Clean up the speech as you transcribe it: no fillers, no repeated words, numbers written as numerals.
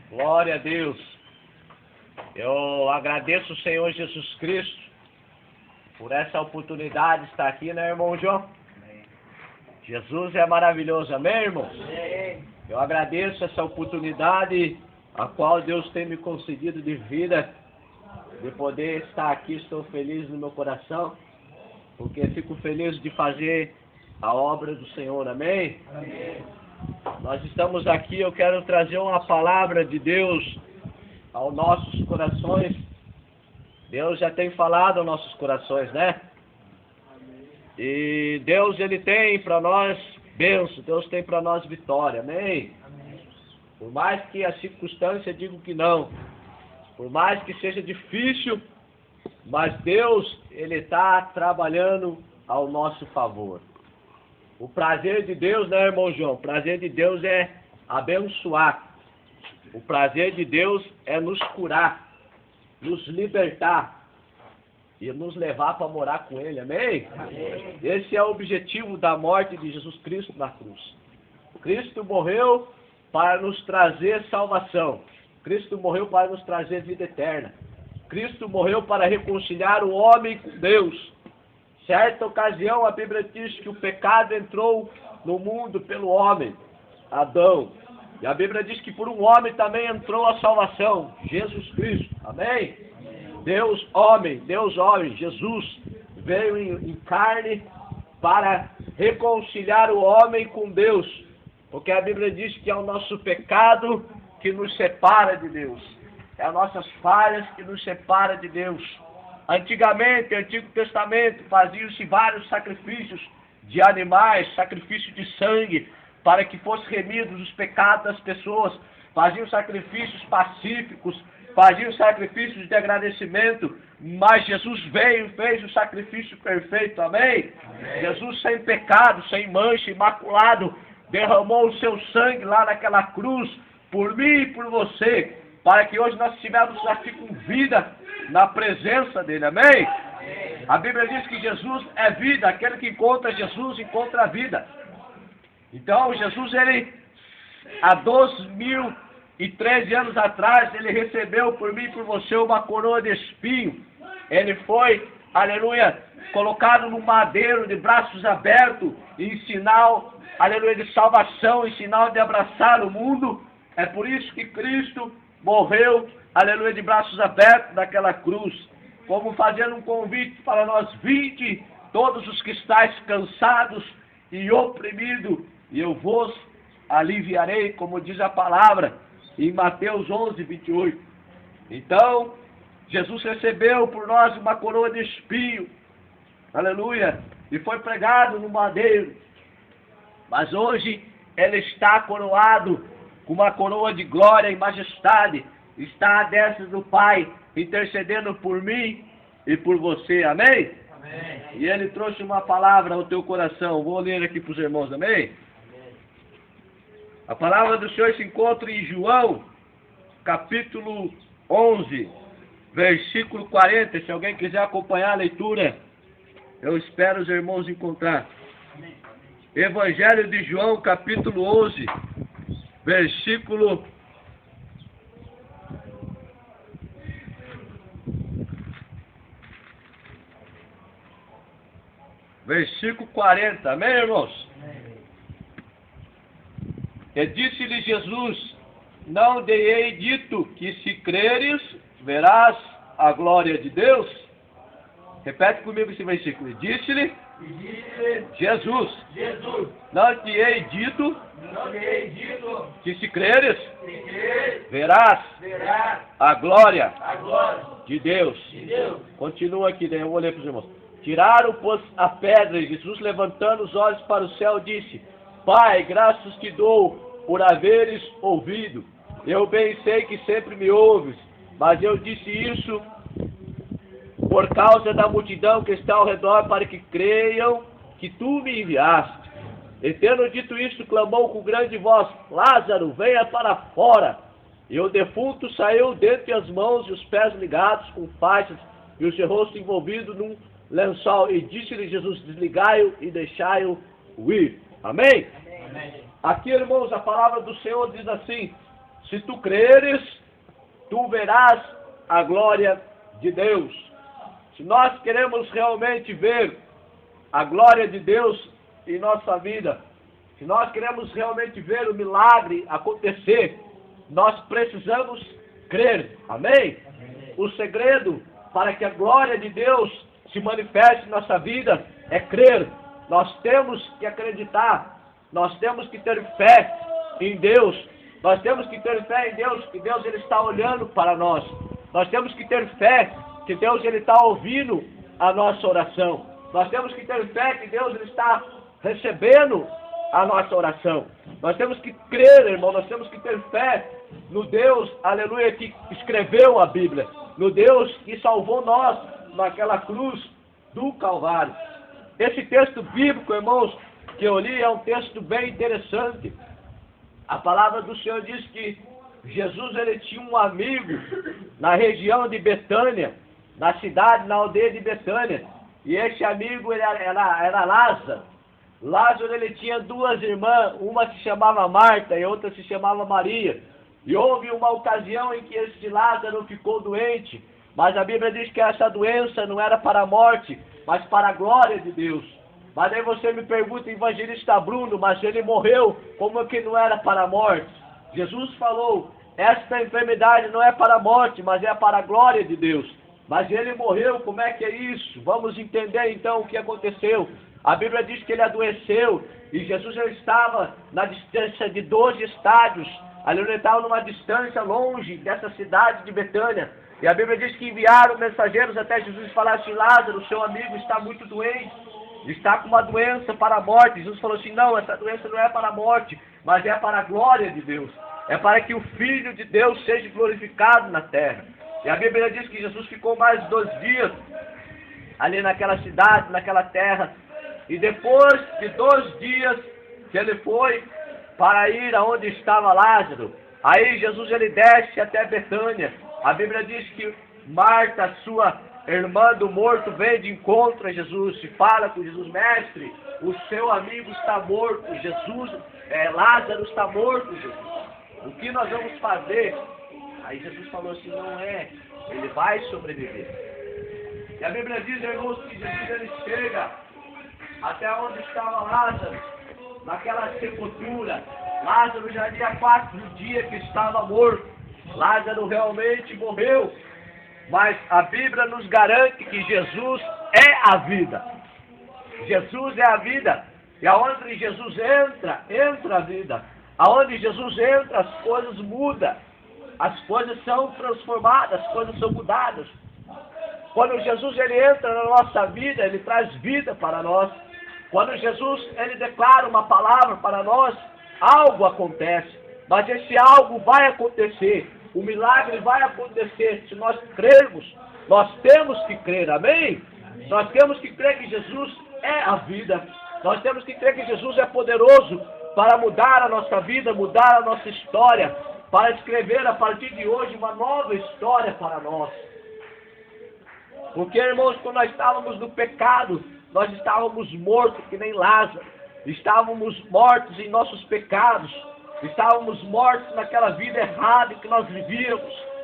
Glória a Deus. Eu agradeço o Senhor Jesus Cristo por essa oportunidade de estar aqui, né, irmão João? Jesus é maravilhoso, amém, irmãos? Eu agradeço essa oportunidade a qual Deus tem me concedido de vida, de poder estar aqui. Estou feliz no meu coração, porque fico feliz de fazer a obra do Senhor, amém? Amém. Nós estamos aqui, eu quero trazer uma palavra de Deus aos nossos corações. Deus já tem falado aos nossos corações, né? E Deus, Ele tem para nós bênção, Deus tem para nós vitória, amém? Por mais que a circunstância diga que não, por mais que seja difícil, mas Deus, Ele está trabalhando ao nosso favor. O prazer de Deus, né, irmão João? O prazer de Deus é abençoar. O prazer de Deus é nos curar, nos libertar e nos levar para morar com Ele, amém? Amém? Esse é o objetivo da morte de Jesus Cristo na cruz. Cristo morreu para nos trazer salvação. Cristo morreu para nos trazer vida eterna. Cristo morreu para reconciliar o homem com Deus. Certa ocasião, a Bíblia diz que o pecado entrou no mundo pelo homem, Adão. E a Bíblia diz que por um homem também entrou a salvação, Jesus Cristo. Amém? Deus homem, Jesus veio em carne para reconciliar o homem com Deus. Porque a Bíblia diz que é o nosso pecado que nos separa de Deus. É as nossas falhas que nos separa de Deus. Antigamente, no Antigo Testamento, faziam-se vários sacrifícios de animais, sacrifício de sangue, para que fossem remidos os pecados das pessoas. Faziam sacrifícios pacíficos, faziam sacrifícios de agradecimento, mas Jesus veio e fez o sacrifício perfeito, amém? Amém? Jesus sem pecado, sem mancha, imaculado, derramou o seu sangue lá naquela cruz, por mim e por você, para que hoje nós estivéssemos aqui com vida na presença dele, amém? Amém? A Bíblia diz que Jesus é vida, aquele que encontra Jesus encontra a vida. Então Jesus, ele há 2013 anos atrás, ele recebeu por mim e por você uma coroa de espinho. Ele foi, aleluia, colocado no madeiro de braços abertos, em sinal, aleluia, de salvação, em sinal de abraçar o mundo. É por isso que Cristo morreu, aleluia, de braços abertos naquela cruz, como fazendo um convite para nós: vinde, todos os que estáis cansados e oprimidos, e eu vos aliviarei, como diz a palavra em Mateus 11, 28. Então, Jesus recebeu por nós uma coroa de espinho, aleluia, e foi pregado no madeiro, mas hoje ele está coroado com uma coroa de glória e majestade, está à destra do Pai, intercedendo por mim e por você, amém? Amém. E ele trouxe uma palavra ao teu coração, vou ler aqui para os irmãos, amém? Amém? A palavra do Senhor se encontra em João, capítulo 11, versículo 40, se alguém quiser acompanhar a leitura, eu espero os irmãos encontrar. Evangelho de João, capítulo 11, versículo 40, amém, irmãos? Amém. E disse-lhe Jesus: não te hei dito que se creres, verás a glória de Deus? Repete comigo esse versículo. Disse-lhe Jesus: não te hei dito que se creres, verás a glória de Deus. Continua aqui, daí eu vou ler para os irmãos. Tiraram, pois, a pedra, e Jesus, levantando os olhos para o céu, disse: Pai, graças te dou por haveres ouvido. Eu bem sei que sempre me ouves, mas eu disse isso por causa da multidão que está ao redor, para que creiam que tu me enviaste. E tendo dito isto, clamou com grande voz: Lázaro, venha para fora. E o defunto saiu dentre as mãos e os pés ligados com faixas, e o seu rosto envolvido num lençol. E disse-lhe Jesus: desligai-o e deixai-o ir. Amém? Amém? Aqui, irmãos, a palavra do Senhor diz assim: Se tu creres, tu verás a glória de Deus. Se nós queremos realmente ver a glória de Deus em nossa vida, se nós queremos realmente ver o milagre acontecer, nós precisamos crer. Amém? O segredo para que a glória de Deus se manifeste em nossa vida é crer. Nós temos que acreditar, nós temos que ter fé em Deus, nós temos que ter fé em Deus, que Deus ele está olhando para nós. Nós temos que ter fé que Deus ele está ouvindo a nossa oração. Nós temos que ter fé que Deus ele está recebendo a nossa oração. Nós temos que crer, irmão, nós temos que ter fé no Deus, aleluia, que escreveu a Bíblia, no Deus que salvou nós naquela cruz do Calvário. Esse texto bíblico, irmãos, que eu li é um texto bem interessante. A palavra do Senhor diz que Jesus ele tinha um amigo na região de Betânia, na cidade, na aldeia de Betânia, e esse amigo ele era Lázaro. Lázaro ele tinha duas irmãs, uma se chamava Marta e outra se chamava Maria. E houve uma ocasião em que esse Lázaro ficou doente, mas a Bíblia diz que essa doença não era para a morte, mas para a glória de Deus. Mas aí você me pergunta, evangelista Bruno, mas ele morreu, como que não era para a morte? Jesus falou, esta enfermidade não é para a morte, mas é para a glória de Deus. Mas ele morreu, como é que é isso? Vamos entender então o que aconteceu. A Bíblia diz que ele adoeceu e Jesus já estava na distância de 12 estádios. Ali ele estava numa distância longe dessa cidade de Betânia. E a Bíblia diz que enviaram mensageiros até Jesus e falaram assim, Lázaro, seu amigo está muito doente, está com uma doença para a morte. Jesus falou assim, não, essa doença não é para a morte, mas é para a glória de Deus. É para que o Filho de Deus seja glorificado na terra. E a Bíblia diz que Jesus ficou mais 2 dias ali naquela cidade, naquela terra. E depois de 2 dias que ele foi para ir aonde estava Lázaro, aí Jesus ele desce até Betânia. A Bíblia diz que Marta, sua irmã do morto, vem de encontro a Jesus e fala com Jesus, mestre, o seu amigo está morto, Lázaro está morto, Jesus. O que nós vamos fazer? Aí Jesus falou assim, não é, ele vai sobreviver. E a Bíblia diz, irmãos, que Jesus ele chega até onde estava Lázaro, naquela sepultura. Lázaro já havia 4 dias que estava morto. Lázaro realmente morreu. Mas a Bíblia nos garante que Jesus é a vida. Jesus é a vida. E aonde Jesus entra a vida. Aonde Jesus entra, as coisas mudam. As coisas são transformadas, as coisas são mudadas. Quando Jesus ele entra na nossa vida, ele traz vida para nós. Quando Jesus ele declara uma palavra para nós, algo acontece. Mas esse algo vai acontecer. O milagre vai acontecer se nós crermos. Nós temos que crer, amém? Nós temos que crer que Jesus é a vida. Nós temos que crer que Jesus é poderoso para mudar a nossa vida, mudar a nossa história, para escrever a partir de hoje uma nova história para nós. Porque, irmãos, quando nós estávamos no pecado, nós estávamos mortos que nem Lázaro. Estávamos mortos em nossos pecados. Estávamos mortos naquela vida errada que nós vivíamos.